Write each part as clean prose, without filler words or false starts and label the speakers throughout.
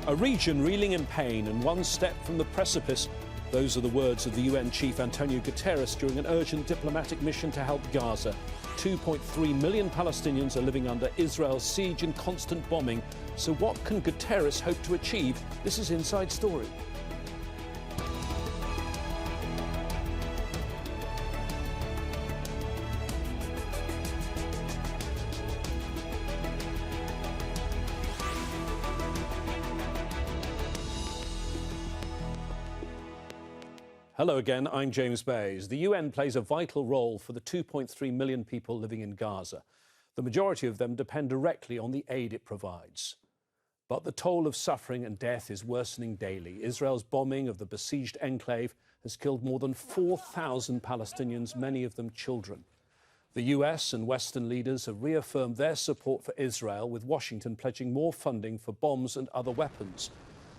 Speaker 1: A region reeling in pain and one step from the precipice. Those are the words of the UN chief Antonio Guterres during an urgent diplomatic mission to help Gaza. 2.3 million Palestinians are living under Israel's siege and constant bombing. So what can Guterres hope to achieve? This is Inside Story. Hello again, I'm James Bays. The UN plays a vital role for the 2.3 million people living in Gaza. The majority of them depend directly on the aid it provides. But the toll of suffering and death is worsening daily. Israel's bombing of the besieged enclave has killed more than 4,000 Palestinians, many of them children. The US and Western leaders have reaffirmed their support for Israel, with Washington pledging more funding for bombs and other weapons.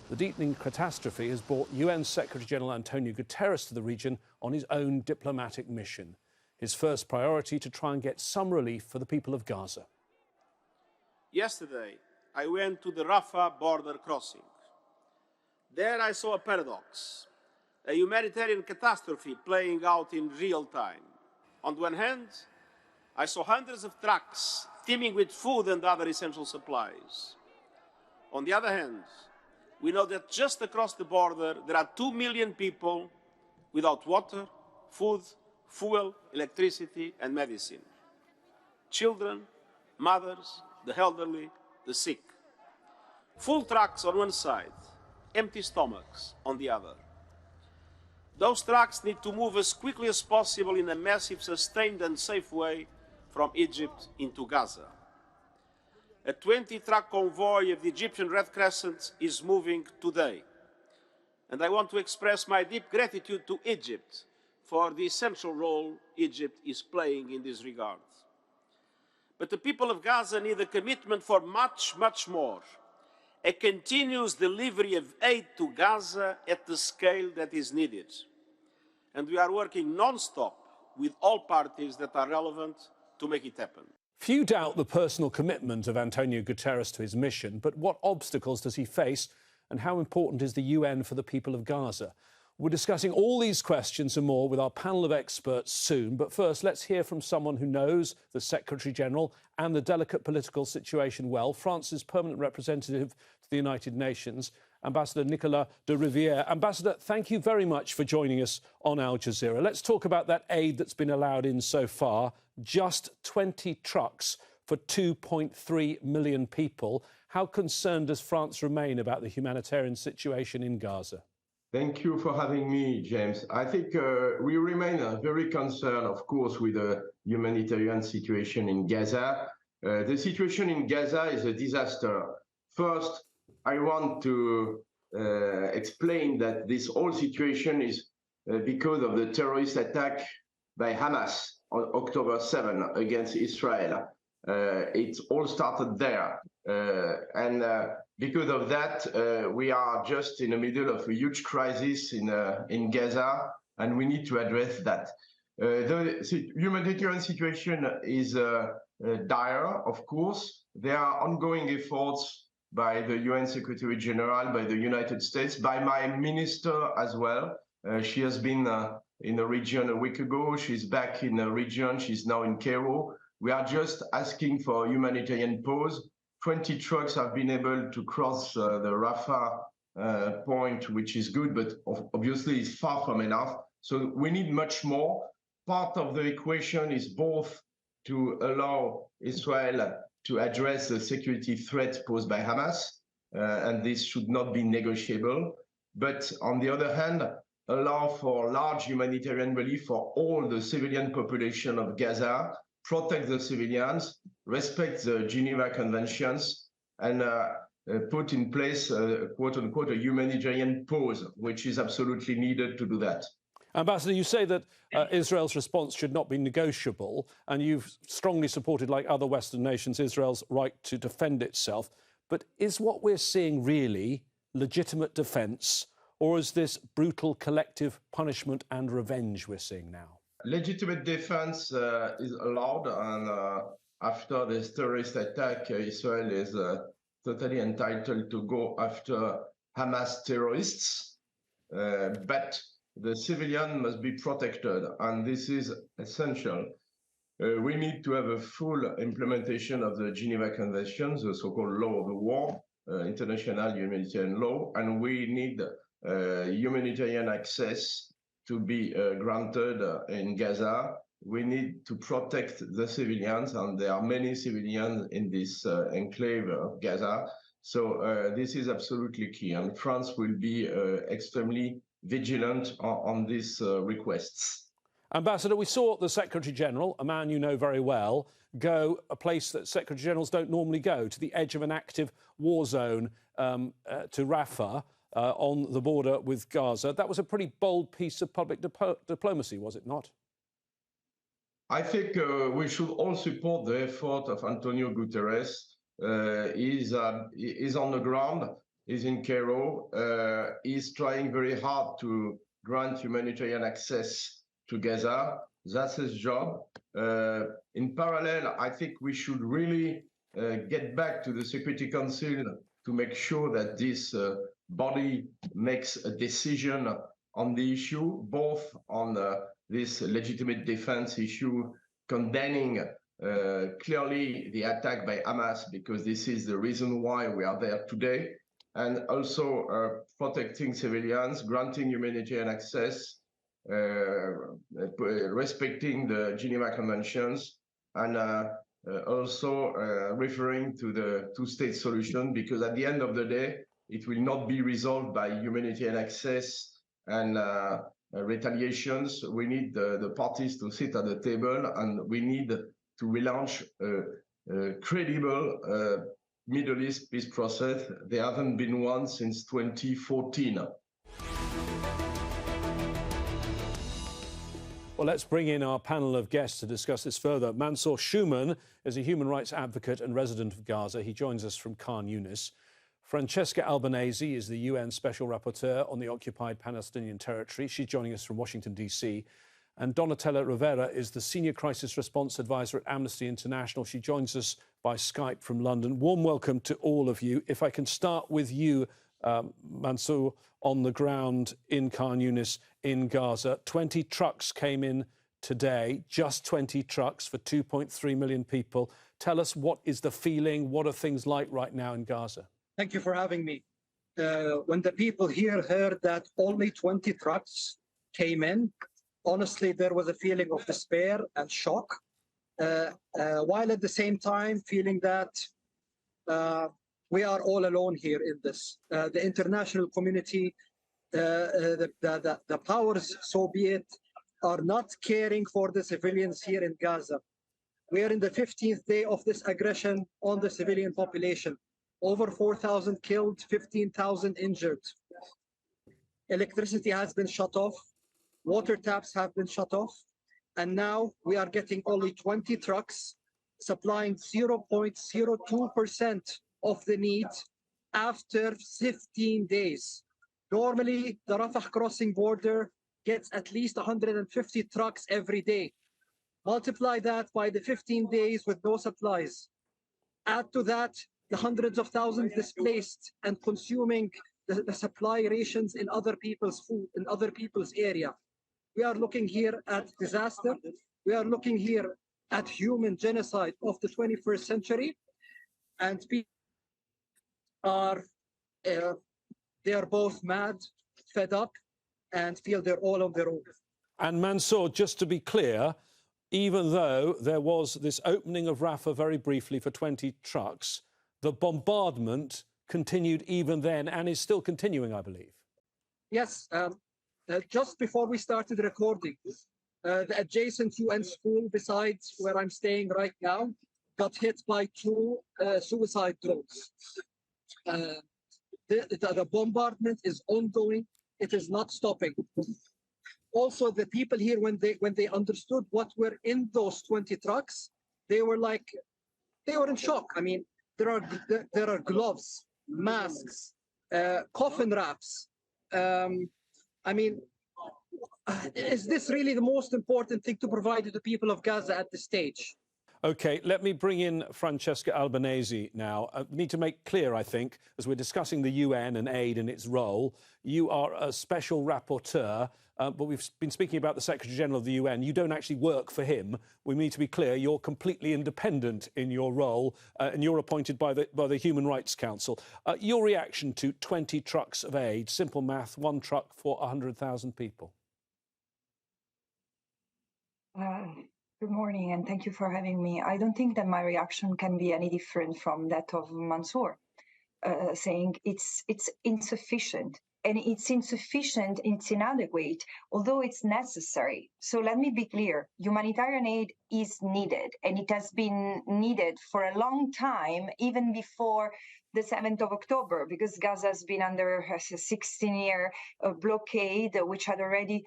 Speaker 1: The deepening catastrophe has brought UN Secretary-General Antonio Guterres to the region on his own diplomatic mission. His first priority to try and get some relief for the people of Gaza.
Speaker 2: Yesterday, I went to the Rafah border crossing. There I saw a paradox, a humanitarian catastrophe playing out in real time. On the one hand, I saw hundreds of trucks teeming with food and other essential supplies. On the other hand, we know that just across the border, there are 2 million people without water, food, fuel, electricity, and medicine. Children, mothers, the elderly, the sick. Full trucks on one side, empty stomachs on the other. Those trucks need to move as quickly as possible in a massive, sustained and safe way from Egypt into Gaza. A 20-truck convoy of the Egyptian Red Crescent is moving today. And I want to express my deep gratitude to Egypt for the essential role Egypt is playing in this regard. But the people of Gaza need a commitment for much, much more. A continuous delivery of aid to Gaza at the scale that is needed. And we are working non-stop with all parties that are relevant to make it happen.
Speaker 1: Few doubt the personal commitment of Antonio Guterres to his mission, but what obstacles does he face and how important is the UN for the people of Gaza? We're discussing all these questions and more with our panel of experts soon, but first let's hear from someone who knows the Secretary-General and the delicate political situation well, France's permanent representative to the United Nations, Ambassador Nicolas de Rivière. Ambassador, thank you very much for joining us on Al Jazeera. Let's talk about that aid that's been allowed in so far. Just 20 trucks for 2.3 million people. How concerned does France remain about the humanitarian situation in Gaza?
Speaker 3: Thank you for having me, James. I think we remain very concerned, of course, with the humanitarian situation in Gaza. The situation in Gaza is a disaster. First, I want to explain that this whole situation is because of the terrorist attack by Hamas on October 7 against Israel. It all started there. And because of that, we are just in the middle of a huge crisis in Gaza, and we need to address that. The humanitarian situation is dire, of course. There are ongoing efforts by the UN Secretary General, by the United States, by my minister as well. She has been in the region a week ago. She's back in the region. She's now in Cairo. We are just asking for a humanitarian pause. 20 trucks have been able to cross the Rafah point, which is good, but obviously it's far from enough. So we need much more. Part of the equation is both to allow Israel to address the security threat posed by Hamas, and this should not be negotiable. But on the other hand, allow for large humanitarian relief for all the civilian population of Gaza, protect the civilians, respect the Geneva Conventions, and put in place, quote unquote, a humanitarian pause, which is absolutely needed to do that.
Speaker 1: Ambassador, you say that Israel's response should not be negotiable, and you've strongly supported, like other Western nations, Israel's right to defend itself. But is what we're seeing really legitimate defence, or is this brutal collective punishment and revenge we're seeing now?
Speaker 3: Legitimate defense is allowed, and after this terrorist attack, Israel is totally entitled to go after Hamas terrorists, but the civilian must be protected, and this is essential. We need to have a full implementation of the Geneva Conventions, the so-called law of the war, international humanitarian law, and we need humanitarian access to be granted in Gaza. We need to protect the civilians, and there are many civilians in this enclave of Gaza. So this is absolutely key, and France will be extremely vigilant on these requests.
Speaker 1: Ambassador, we saw the Secretary-General, a man you know very well, go a place that Secretary-Generals don't normally go, to the edge of an active war zone, to Rafah, on the border with Gaza. That was a pretty bold piece of public diplomacy, was it not?
Speaker 3: I think we should all support the effort of Antonio Guterres. He's on the ground, he's in Cairo, he's trying very hard to grant humanitarian access to Gaza. That's his job. In parallel, I think we should really get back to the Security Council to make sure that this body makes a decision on the issue, both on this legitimate defense issue, condemning clearly the attack by Hamas, because this is the reason why we are there today, and also protecting civilians, granting humanitarian access, respecting the Geneva Conventions, and also referring to the two-state solution, because at the end of the day, it will not be resolved by humanitarian access and retaliations. We need the parties to sit at the table, and we need to relaunch a credible Middle East peace process. There hasn't been one since 2014.
Speaker 1: Well, let's bring in our panel of guests to discuss this further. Mansour Shouman is a human rights advocate and resident of Gaza. He joins us from Khan Yunis. Francesca Albanese is the UN Special Rapporteur on the occupied Palestinian territory. She's joining us from Washington, D.C. And Donatella Rivera is the Senior Crisis Response Advisor at Amnesty International. She joins us by Skype from London. Warm welcome to all of you. If I can start with you, Mansour, on the ground in Khan Yunis in Gaza. 20 trucks came in today, just 20 trucks for 2.3 million people. Tell us, what is the feeling? What are things like right now in Gaza?
Speaker 4: Thank you for having me. When the people here heard that only 20 trucks came in, honestly, there was a feeling of despair and shock, while at the same time feeling that we are all alone here in this. The international community, the powers, so be it, are not caring for the civilians here in Gaza. We are in the 15th day of this aggression on the civilian population. Over 4,000 killed, 15,000 injured. Electricity has been shut off. Water taps have been shut off. And now we are getting only 20 trucks supplying 0.02% of the need after 15 days. Normally, the Rafah crossing border gets at least 150 trucks every day. Multiply that by the 15 days with no supplies. Add to that the hundreds of thousands displaced and consuming the supply rations in other people's food, in other people's area. We are looking here at disaster. We are looking here at human genocide of the 21st century. And people are, they are both mad, fed up, and feel they're all on their own.
Speaker 1: And Mansour, just to be clear, even though there was this opening of Rafah very briefly for 20 trucks, the bombardment continued even then and is still continuing, I believe.
Speaker 4: Yes, just before we started recording, the adjacent UN school besides where I'm staying right now got hit by 2 suicide drones. The bombardment is ongoing. It is not stopping. Also, the people here, when they understood what were in those 20 trucks, they were in shock. I mean, there are gloves, masks, coffin wraps. I mean, is this really the most important thing to provide to the people of Gaza at this stage?
Speaker 1: OK, let me bring in Francesca Albanese now. We need to make clear, I think, as we're discussing the UN and aid and its role, you are a special rapporteur, but we've been speaking about the Secretary-General of the UN. You don't actually work for him. We need to be clear, you're completely independent in your role, and you're appointed by the Human Rights Council. Your reaction to 20 trucks of aid, simple math, one truck for 100,000 people?
Speaker 5: Good morning, and thank you for having me. I don't think that my reaction can be any different from that of Mansour, saying it's insufficient. And it's insufficient, it's inadequate, although it's necessary. So let me be clear, humanitarian aid is needed, and it has been needed for a long time, even before the 7th of October, because Gaza has been under a 16-year blockade, which had already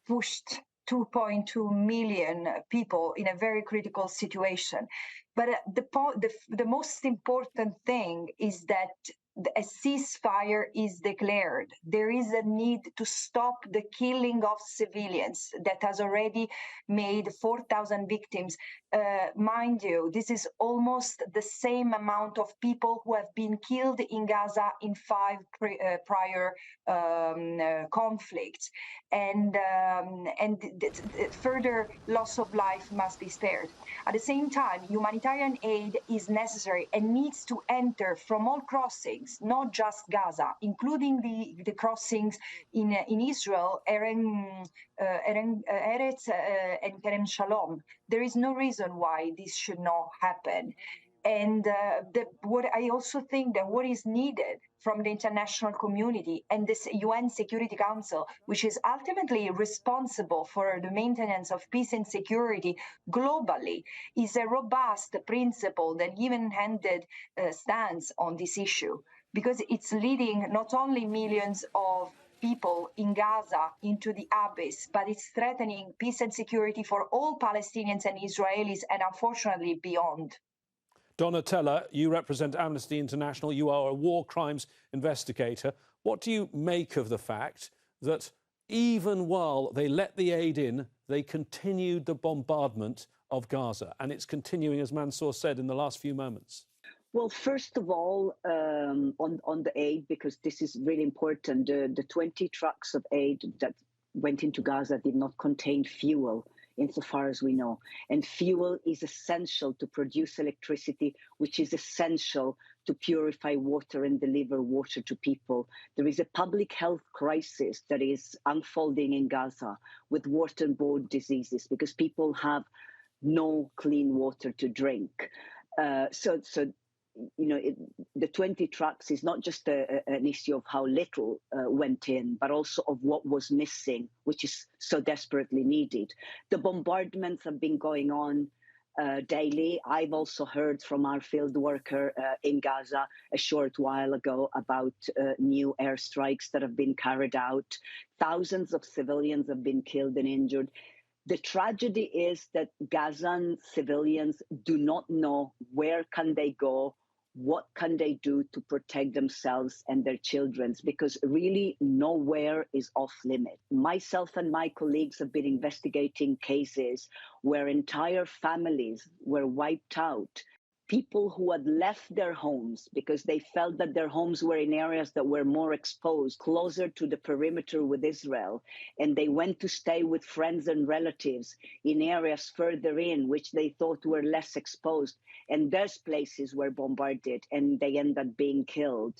Speaker 5: pushed 2.2 million people in a very critical situation. But the most important thing is that a ceasefire is declared. There is a need to stop the killing of civilians that has already made 4,000 victims. Mind you, this is almost the same amount of people who have been killed in Gaza in 5 prior conflicts. And further loss of life must be spared. At the same time, humanitarian aid is necessary and needs to enter from all crossings, not just Gaza, including the crossings in Israel, Eretz and Kerem Shalom. There is no reason why this should not happen. And what I also think that what is needed from the international community and this UN Security Council, which is ultimately responsible for the maintenance of peace and security globally, is a robust principle that even-handed stance on this issue, because it's leading not only millions of people in Gaza into the abyss, but it's threatening peace and security for all Palestinians and Israelis, and unfortunately beyond.
Speaker 1: Donatella, you represent Amnesty International. You are a war crimes investigator. What do you make of the fact that even while they let the aid in, they continued the bombardment of Gaza? And it's continuing, as Mansour said, in the last few moments.
Speaker 6: Well, first of all, on the aid, because this is really important, the 20 trucks of aid that went into Gaza did not contain fuel, insofar as we know. And fuel is essential to produce electricity, which is essential to purify water and deliver water to people. There is a public health crisis that is unfolding in Gaza with waterborne diseases because people have no clean water to drink. So you know, the 20 trucks is not just an issue of how little went in, but also of what was missing, which is so desperately needed. The bombardments have been going on daily. I've also heard from our field worker in Gaza a short while ago about new airstrikes that have been carried out. Thousands of civilians have been killed and injured. The tragedy is that Gazan civilians do not know where can they go, what can they do to protect themselves and their children, because really nowhere is off limit. Myself and my colleagues have been investigating cases where entire families were wiped out. People who had left their homes because they felt that their homes were in areas that were more exposed, closer to the perimeter with Israel, and they went to stay with friends and relatives in areas further in, which they thought were less exposed, and those places were bombarded, and they ended up being killed.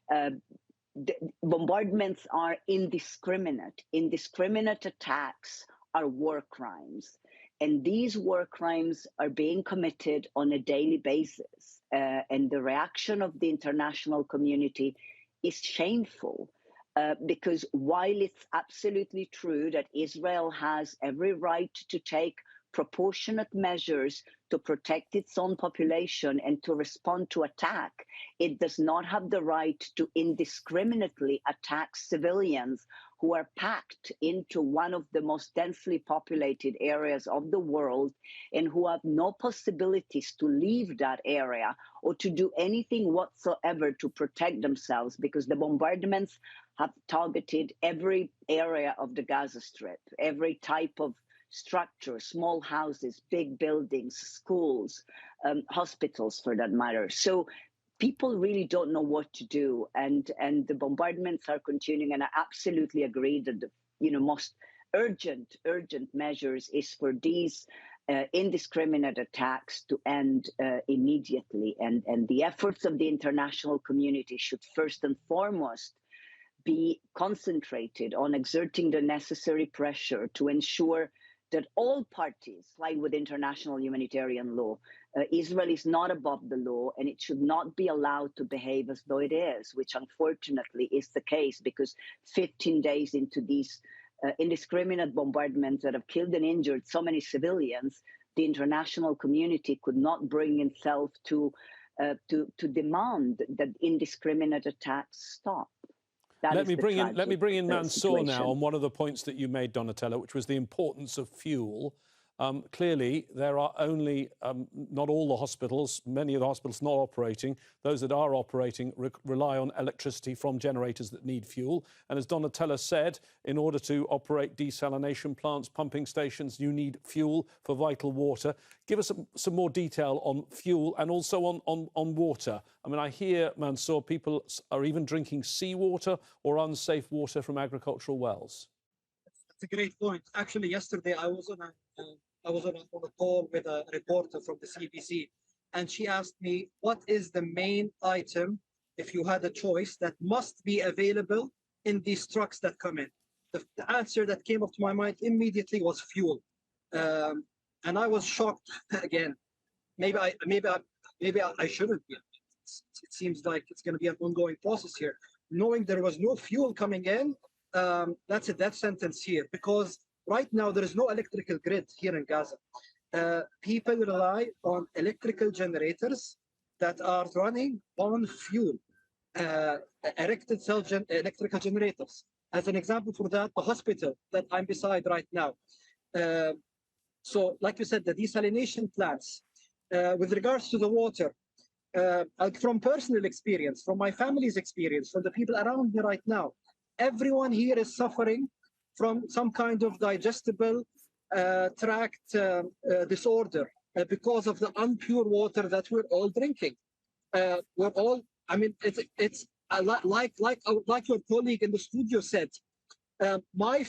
Speaker 6: The bombardments are indiscriminate. Indiscriminate attacks are war crimes. And these war crimes are being committed on a daily basis. And the reaction of the international community is shameful because while it's absolutely true that Israel has every right to take proportionate measures to protect its own population and to respond to attack, it does not have the right to indiscriminately attack civilians who are packed into one of the most densely populated areas of the world and who have no possibilities to leave that area or to do anything whatsoever to protect themselves, because the bombardments have targeted every area of the Gaza Strip, every type of structures, small houses, big buildings, schools, hospitals for that matter. So people really don't know what to do, and the bombardments are continuing. And I absolutely agree that the most urgent measures is for these indiscriminate attacks to end immediately, and the efforts of the international community should first and foremost be concentrated on exerting the necessary pressure to ensure that all parties comply with international humanitarian law. Israel is not above the law, and it should not be allowed to behave as though it is, which unfortunately is the case, because 15 days into these indiscriminate bombardments that have killed and injured so many civilians, the international community could not bring itself to demand that indiscriminate attacks stop.
Speaker 1: Let me bring in Mansour now on one of the points that you made, Donatella, which was the importance of fuel. Clearly, there are only not all the hospitals, many of the hospitals not operating. Those that are operating rely on electricity from generators that need fuel. And as Donatella said, in order to operate desalination plants, pumping stations, you need fuel for vital water. Give us some more detail on fuel and also on water. I mean, I hear, Mansour, people are even drinking seawater or unsafe water from agricultural wells.
Speaker 4: That's a great point. Actually, yesterday I was on a call with a reporter from the CBC, and she asked me, what is the main item, if you had a choice, that must be available in these trucks that come in? The answer that came up to my mind immediately was fuel. And I was shocked again. Maybe I shouldn't be. It seems like it's going to be an ongoing process here. Knowing there was no fuel coming in, that's a death sentence here, because right now there is no electrical grid here in Gaza. People rely on electrical generators that are running on fuel, electrical generators. As an example for that, the hospital that I'm beside right now. So, like you said, the desalination plants. With regards to the water, from personal experience, from my family's experience, from the people around me right now, everyone here is suffering from some kind of digestible tract disorder because of the impure water that we're all drinking. We're all, I mean, it's like your colleague in the studio said, my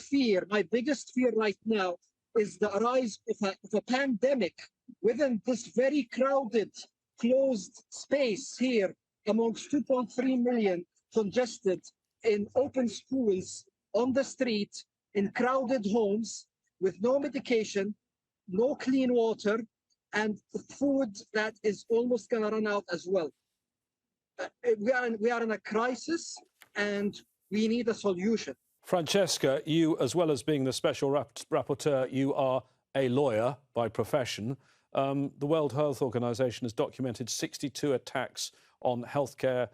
Speaker 4: biggest fear right now is the rise of a pandemic within this very crowded, closed space here amongst 2.3 million congested in open schools, on the street, in crowded homes, with no medication, no clean water, and food that is almost going to run out as well. We are in a crisis, and we need a solution.
Speaker 1: Francesca, you, as well as being the special rapporteur, you are a lawyer by profession. The World Health Organization has documented 62 attacks on healthcare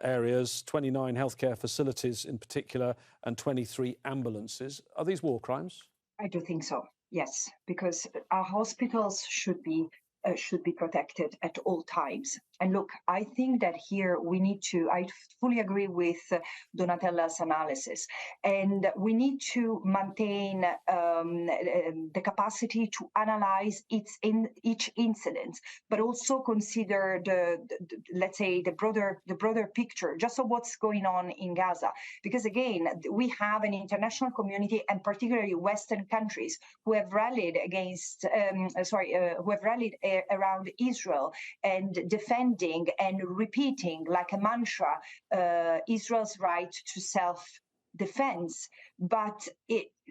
Speaker 1: areas, 29 healthcare facilities in particular, and 23 ambulances. Are these war crimes?
Speaker 5: I do think so, yes, because our hospitals should be protected at all times. And look, I think that here we need to, I fully agree with Donatella's analysis, and we need to maintain the capacity to analyze each incident, but also consider let's say the broader picture, just of what's going on in Gaza. Because again, we have an international community, and particularly Western countries, who have rallied against, who have rallied around Israel and defending and repeating like a mantra Israel's right to self-defense. But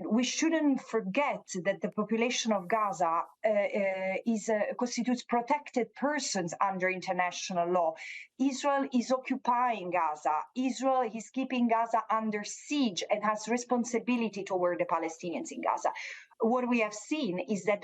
Speaker 5: we shouldn't forget that the population of Gaza constitutes protected persons under international law. Israel is occupying Gaza. Israel is keeping Gaza under siege and has responsibility toward the Palestinians in Gaza. What we have seen is that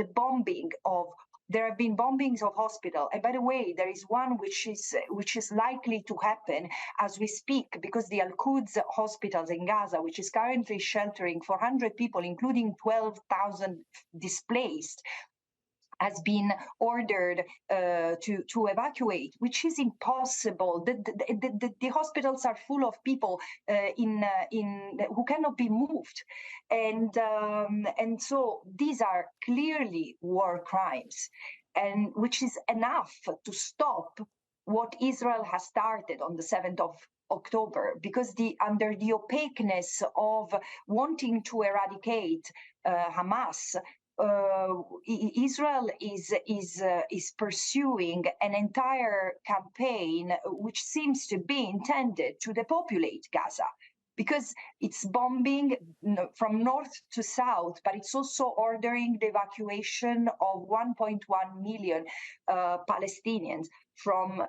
Speaker 5: there have been bombings of hospitals, and by the way, there is one which is likely to happen as we speak, because the Al-Quds hospitals in Gaza, which is currently sheltering 400 people, including 12,000 displaced, has been ordered to evacuate, which is impossible. The hospitals are full of people who cannot be moved, and so these are clearly war crimes, and which is enough to stop what Israel has started on the 7th of October, because under the opaqueness of wanting to eradicate Hamas, Israel is pursuing an entire campaign which seems to be intended to depopulate Gaza, because it's bombing from north to south, but it's also ordering the evacuation of 1.1 million Palestinians from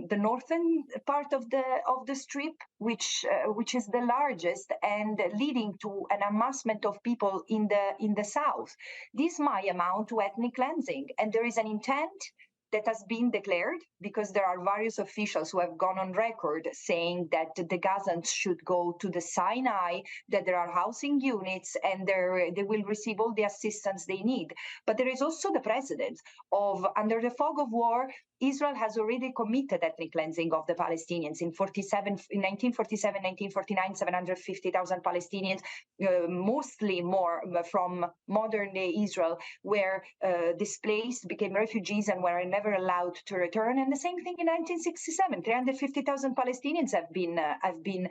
Speaker 5: the northern part of the strip, which is the largest, and leading to an amassment of people in the south. This might amount to ethnic cleansing, and there is an intent that has been declared, because there are various officials who have gone on record saying that the Gazans should go to the Sinai, that there are housing units, and they will receive all the assistance they need. But there is also the precedent of, under the fog of war, Israel has already committed ethnic cleansing of the Palestinians in 1947, 1949, 750,000 Palestinians, mostly more from modern-day Israel, were displaced, became refugees, and were never allowed to return. And the same thing in 1967, 350,000 Palestinians have been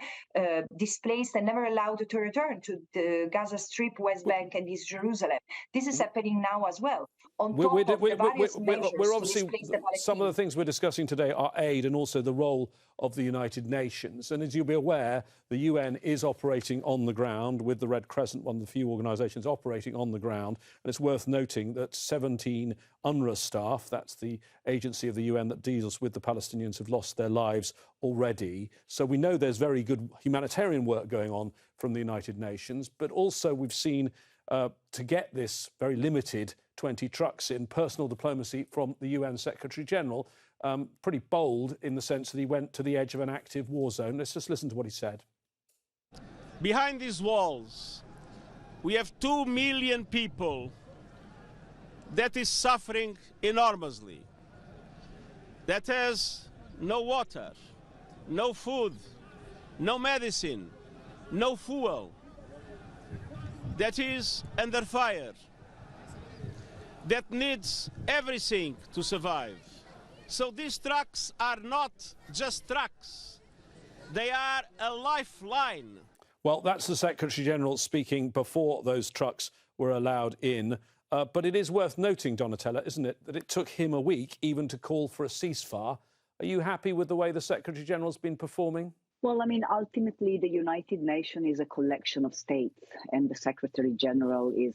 Speaker 5: displaced and never allowed to return to the Gaza Strip, West Bank, and East Jerusalem. This is happening now as well. On top of the various measures
Speaker 1: we're obviously,
Speaker 5: to displace the Palestinians.
Speaker 1: some of the things we're discussing today are aid and also the role of the United Nations. And as you'll be aware, the UN is operating on the ground with the Red Crescent, one of the few organisations operating on the ground. And it's worth noting that 17 UNRWA staff, that's the agency of the UN that deals with the Palestinians, have lost their lives already. So we know there's very good humanitarian work going on from the United Nations. But also we've seen, to get this very limited 20 trucks in, personal diplomacy from the UN Secretary General, pretty bold in the sense that he went to the edge of an active war zone. Let's just listen to what he said.
Speaker 2: Behind these walls, we have 2 million people that is suffering enormously, that has no water, no food, no medicine, no fuel, that is under fire, that needs everything to survive. So these trucks are not just trucks. They are a lifeline.
Speaker 1: Well, that's the Secretary General speaking before those trucks were allowed in. But it is worth noting, Donatella, isn't it, that it took him a week even to call for a ceasefire. Are you happy with the way the Secretary General's been performing?
Speaker 6: Well, I mean, ultimately, the United Nations is a collection of states, and the Secretary General is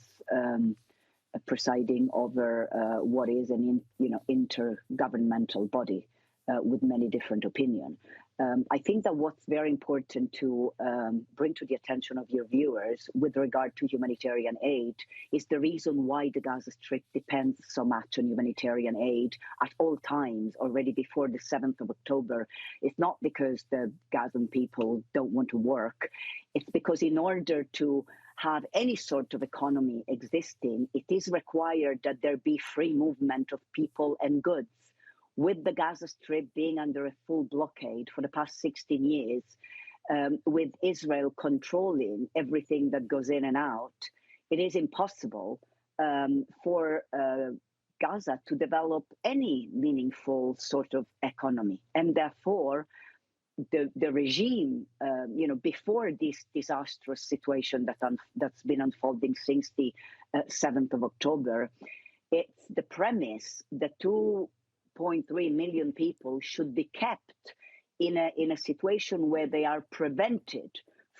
Speaker 6: presiding over what is an intergovernmental body with many different opinions. I think that what's very important to bring to the attention of your viewers with regard to humanitarian aid is the reason why the Gaza Strip depends so much on humanitarian aid at all times, already before the 7th of October. It's not because the Gazan people don't want to work. It's because in order to have any sort of economy existing, it is required that there be free movement of people and goods. With the Gaza Strip being under a full blockade for the past 16 years, with Israel controlling everything that goes in and out, it is impossible for Gaza to develop any meaningful sort of economy. And therefore, the regime, before this disastrous situation that's been unfolding since the 7th of October, it's the premise that 2.3 million people should be kept in a situation where they are prevented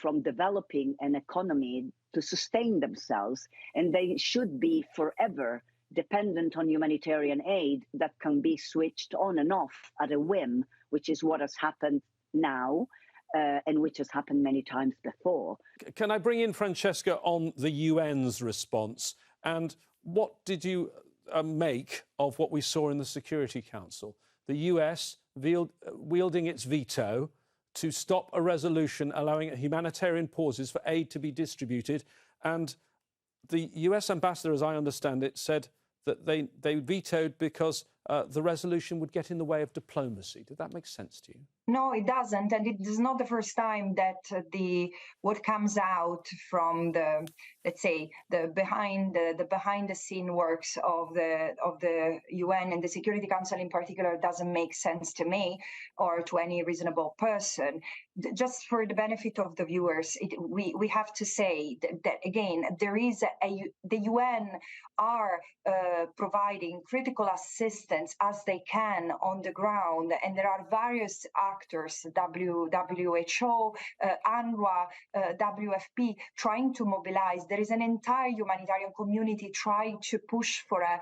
Speaker 6: from developing an economy to sustain themselves, and they should be forever dependent on humanitarian aid that can be switched on and off at a whim, which is what has happened now and which has happened many times before.
Speaker 1: Can I bring in Francesca on the UN's response? And what did you make of what we saw in the Security Council? The US wielding its veto to stop a resolution allowing humanitarian pauses for aid to be distributed. And the US ambassador, as I understand it, said that they vetoed because the resolution would get in the way of diplomacy. Did that make sense to you?
Speaker 5: No, it doesn't, and it is not the first time that what comes out from the, let's say, the behind the scene works of the UN and the Security Council in particular doesn't make sense to me or to any reasonable person. Just for the benefit of the viewers, we have to say that again, there is the UN are providing critical assistance as they can on the ground, and there are various actors, WHO, UNRWA, WFP, trying to mobilize. There is an entire humanitarian community trying to push for a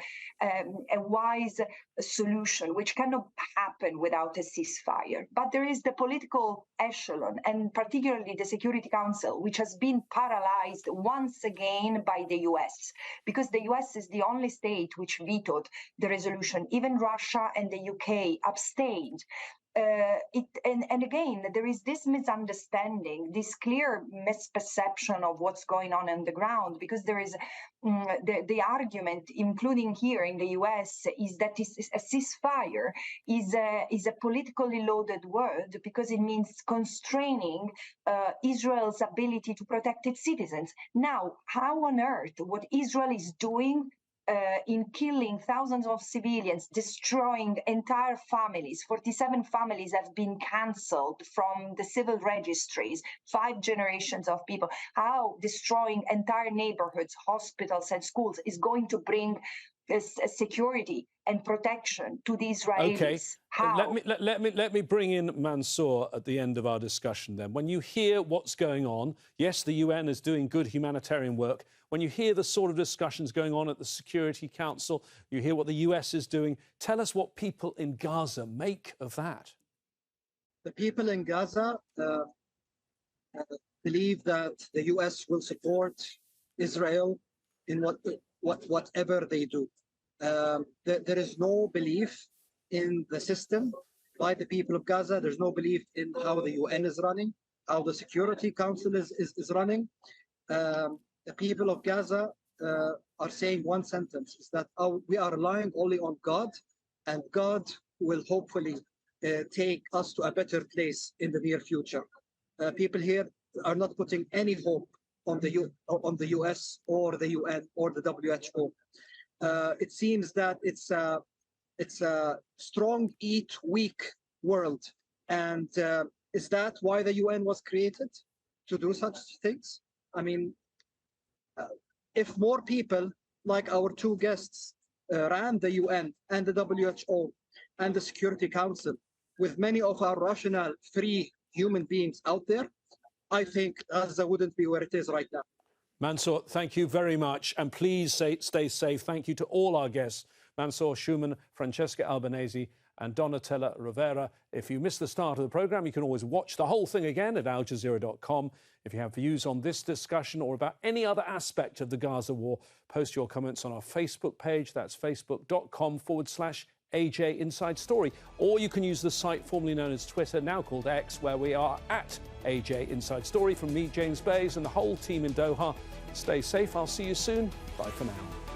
Speaker 5: wise solution, which cannot happen without a ceasefire. But there is the political echelon, and particularly the Security Council, which has been paralyzed once again by the US, because the US is the only state which vetoed the resolution. Even Russia and the UK abstained. And again, there is this misunderstanding, this clear misperception of what's going on the ground, because there is the argument, including here in the US, is that a ceasefire is a politically loaded word because it means constraining Israel's ability to protect its citizens. Now, how on earth what Israel is doing in killing thousands of civilians, destroying entire families. 47 families have been cancelled from the civil registries, 5 generations of people. How destroying entire neighborhoods, hospitals and schools is going to bring security and protection to the Israelis?
Speaker 1: Okay.
Speaker 5: How?
Speaker 1: Let me bring in Mansour at the end of our discussion then. When you hear what's going on, yes, the UN is doing good humanitarian work. When you hear the sort of discussions going on at the Security Council, you hear what the US is doing. Tell us what people in Gaza make of that.
Speaker 4: The people in Gaza believe that the US will support Israel in whatever they do. There is no belief in the system by the people of Gaza. There's no belief in how the UN is running, how the Security Council is running. The people of Gaza are saying one sentence, is that we are relying only on God, and God will hopefully take us to a better place in the near future. People here are not putting any hope on the US or the UN or the WHO. It seems that it's a strong eat weak world, and is that why the UN was created, to do such things? I mean, if more people like our 2 guests ran the UN and the WHO and the Security Council, with many of our rational, free human beings out there, I think Gaza wouldn't be where it is right now.
Speaker 1: Mansour, thank you very much. And please stay safe. Thank you to all our guests, Mansour Shouman, Francesca Albanese and Donatella Rivera. If you missed the start of the programme, you can always watch the whole thing again at aljazeera.com. If you have views on this discussion or about any other aspect of the Gaza war, post your comments on our Facebook page. That's facebook.com/AJ Inside Story. Or you can use the site formerly known as Twitter, now called X, where we are at AJ Inside Story. From me, James Bays, and the whole team in Doha, stay safe. I'll see you soon. Bye for now.